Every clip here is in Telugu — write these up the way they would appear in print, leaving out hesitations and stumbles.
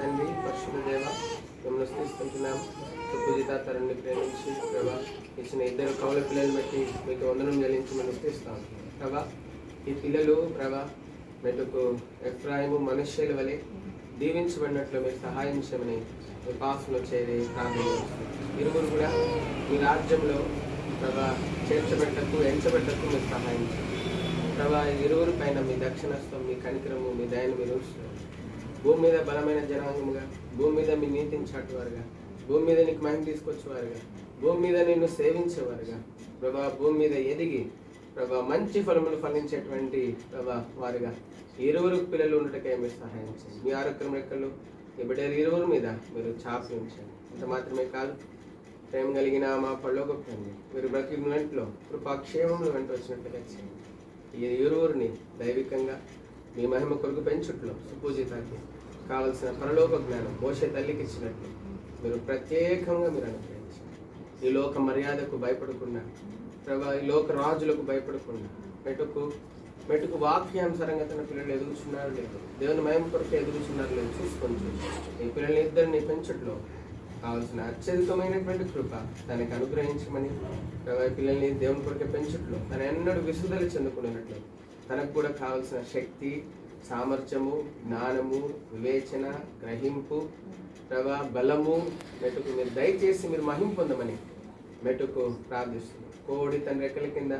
తండ్రి, పరిశుద్ధ దేవ, మిమ్మల్ని స్తుతిస్తున్నాం. సుపూజిత తరుణ్ణి ప్రేమించి ప్రభా ఇచ్చిన ఇద్దరు కౌల పిల్లలు బట్టి మీకు వందనం చెల్లించి మనం స్తుతిస్తాం ప్రభా. ఈ పిల్లలు ప్రభా మెటుకు ఎఫ్రాయిము మనుష్యుల వలె దీవించబడినట్లు మీరు సహాయం చేయమని మీ పాసలో చేరి ప్రార్థన చేస్తాం. ఇరువురు కూడా మీ రాజ్యంలో ప్రభా చేర్చబెట్టకు ఎంచబెట్టకు మీరు సహాయం చేయండి ప్రభా. ఇరువురు పైన మీ దక్షిణస్థం, మీ కనికరము, మీ దయను మీరు ఉంచుతారు. భూమి మీద బలమైన జనాంగముగా, భూమి మీద మీ నీతిని చాటువారుగా, భూమి మీద నీకు మహిమ తీసుకొచ్చేవారుగా, భూమి మీద నిన్ను సేవించేవారుగా ప్రభా, భూమి మీద ఎదిగి ప్రభా మంచి ఫలములు ఫలించేటువంటి ప్రభా వారుగా ఇరువురు పిల్లలు ఉండటకే మీరు సహాయం చేయండి. మీ ఆరోగ్యం రెక్కలు ఈ బిడ్డలు ఇరువురు మీద మీరు చాపి ఉంచండి. ఇంత మాత్రమే కాదు, ప్రేమ కలిగిన మా పరలోకపు తండ్రి, మీరు బ్రతికినట్లో కృపాక్షేమములు వెంట వచ్చినట్లుగా చేయండి. ఈ ఇరువురిని దైవికంగా మీ మహిమ కొరకు పెంచుట్లో సుపూజితాకి కావలసిన పరలోక జ్ఞానం మోషే తల్లికి ఇచ్చినట్లు మీరు ప్రత్యేకంగా మీరు అనుగ్రహించండి. ఈ లోక మర్యాదకు భయపడకుండా ప్రభా, ఈ లోక రాజులకు భయపడకుండా మెటుకు వాక్యానుసారంగా తన పిల్లలు ఎదుగుచున్నారు లేదు, దేవుని మహిమ కొరకు ఎదుగుచున్నారు లేదు చూసుకొని ఈ పిల్లల్ని ఇద్దరిని పెంచుట్లో కావాల్సిన అత్యధికమైనటువంటి కృప తనకి అనుగ్రహించమని ప్రభా, పిల్లల్ని దేవుని కొరకే పెంచుట్లో తన ఎన్నడూ విసుదలు చెందుకునేటట్లు తనకు కూడా కావలసిన శక్తి, సామర్థ్యము, జ్ఞానము, వివేచన, గ్రహింపు ప్రభా, బలము మెటుకు మీరు దయచేసి మీరు మహిమ పొందమని మెటుకు ప్రార్థిస్తున్నాం. కోడి తన రెక్కల కింద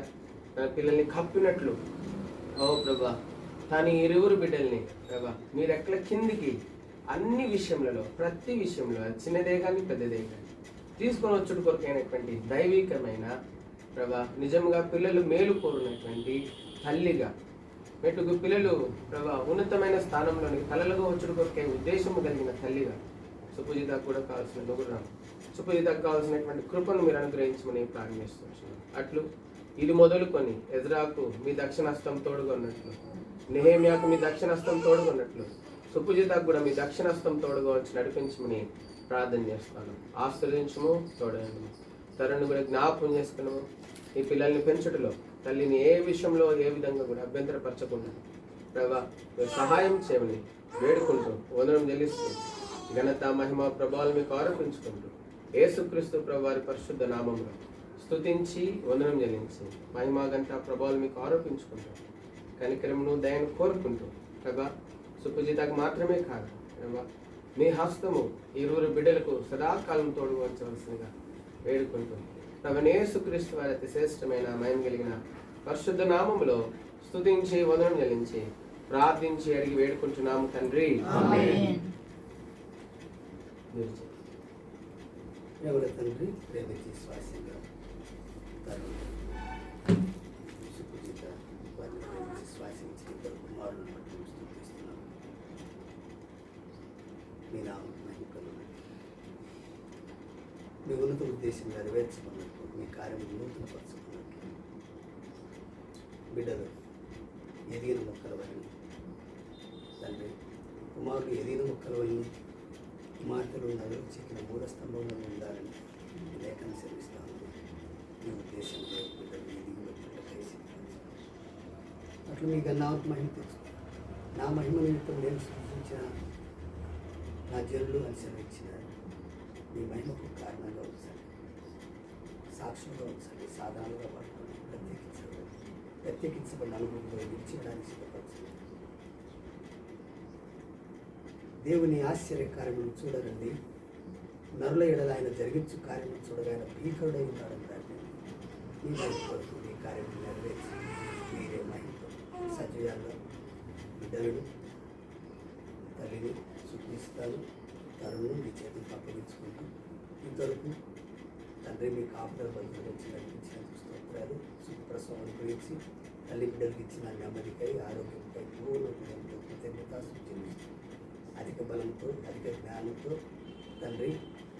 తన పిల్లల్ని కప్పినట్లు ఓ ప్రభా, తన ఇరువురు బిడ్డల్ని ప్రభా మీ రెక్కల కిందికి అన్ని విషయంలో, ప్రతి విషయంలో చిన్నదే కానీ పెద్దదే కానీ తీసుకొని వచ్చుడు కొరకైనటువంటి దైవికమైన ప్రభా, నిజంగా పిల్లలు మేలు కోరినటువంటి తల్లిగా మెట్టుకు పిల్లలు ప్రభా ఉన్నతమైన స్థానంలోని కలలుగా వచ్చుడు కొరకే ఉద్దేశము కలిగిన తల్లిగా సుపూజితకు కూడా కావాల్సిన నుగురాం, సుపూజితకు కావాల్సినటువంటి కృపను మీరు అనుగ్రహించమని ప్రారంభిస్తున్నాం. అట్లు ఇది మొదలుకొని ఎజ్రాకు మీ దక్షిణాస్తం తోడుగొన్నట్లు, నెహెమ్యాకు మీ దక్షిణాస్తం తోడుగొన్నట్లు సుపూజితకు కూడా మీ దక్షిణాస్తం తోడుగా వచ్చి నడిపించమని ప్రార్థన చేస్తాను. ఆశీర్వదించము, తోడండి. తరుణ్ కూడా జ్ఞాపకం చేసుకున్నాము. ఈ పిల్లల్ని పెంచుటలో తల్లిని ఏ విషయంలో ఏ విధంగా కూడా అభ్యంతరపరచకుండా ప్రభా సహాయం చేయమని వేడుకుంటూ వందనం చెల్లిస్తూ ఘనత, మహిమ, ప్రభావాలు మీకు ఆరోపించుకుంటూ యేసుక్రీస్తు ప్రభు వారి పరిశుద్ధ నామంలో స్తుతించి వందనం చెల్లించి మహిమ, ఘనత, ప్రభావాలు మీకు ఆరోపించుకుంటూ కనికరమును, దయను కోరుకుంటూ ప్రభా సుపూజితకు మాత్రమే కాదు ప్రభా మీ హస్తము ఇరువురు బిడ్డలకు సదాకాలం తోడుకోవలసిందిగా వేడుకుంటూ ప్రభు యేసుక్రీస్తు వారి అతి శ్రేష్టమైన మహిమ కలిగిన పరిశుద్ధ నామములో స్తుతించి వందనం చెల్లించి ప్రార్థించి అడిగి వేడుకుంటున్నాము తండ్రి. ఎవరి తండ్రి ప్రేమించి శ్వాసంగా సుపూజిత వారిని ప్రేమించి శ్వాసించి ఇద్దరు కుమారులను బట్టి స్తుతిస్తున్నాం. మీ నామం మహిమను మీ ఉన్నత ఉద్దేశం నెరవేర్చుకున్నట్టు, మీ కార్యం నూతనపరచుకున్నట్టు బిడ్డలు ఎదిగిన మొక్కల వలన తండ్రి, కుమారుడు ఎదిగిన మొక్కల వలన కుమార్తెలు నదులు చిక్కిన మూల స్తంభంలో ఉండాలని లేఖను సెలవిస్తాను. ఈ ఉద్దేశంలో బిడ్డలు ఎదిగి వచ్చినట్టు అట్లు మీ గన్నాకు మహిమ తెలుసు. నా మహిమ నిమిత్తం నేను సృష్టించిన నా జనులు అనుసరించిన మీ మహిమకు కారణంగా ఉంచండి, సాక్షులుగా ఉంచండి, సాధారణంగా పట్టుకొని ప్రత్యేకించబడిన అనుభవంలో నిలిచేయడానికి సిద్ధపరచండి. దేవుని ఆశ్చర్య కార్యములను చూడరండి, నరుల ఎడల ఆయన జరిగించు కార్యములు చూడగా ఆయన భీకరుడై ఉన్నాడని దాన్ని మీ మహిమ కొరకు మీ కార్యములు నెరవేర్చి మీరే మహిమతో సజీవాల్లో బిడ్డలను తల్లిని శుద్ధిస్తాను. తరుణం మీ చేతులకు అప్పగించుకుంటూ ఇంతవరకు తండ్రి మీ కాపుదల బంధువులు వచ్చి నడిపించినందుకు స్తోత్రాలు. సుఖప్రసవం గురించి తల్లి బిడ్డలకు ఇచ్చిన నెమ్మదికై, ఆరోగ్యంపై పూర్ణ కృతజ్ఞత సూచించి అధిక బలంతో, అధిక జ్ఞానంతో తండ్రి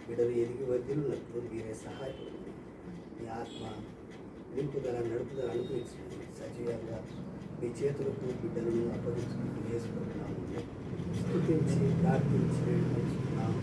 బిడ్డలు ఎదిగి వర్ధిల్లున్నట్లు మీరే సహాయపడండి. మీ ఆత్మ నింపుదల, నడుపుదల అనుగ్రహించండి. సజీవంగా మీ చేతులకు బిడ్డలను అప్పగించుకుంటూ చేసుకుంటున్నాము. స్తుతించి ప్రార్థించి వేడుకుంటున్నాము.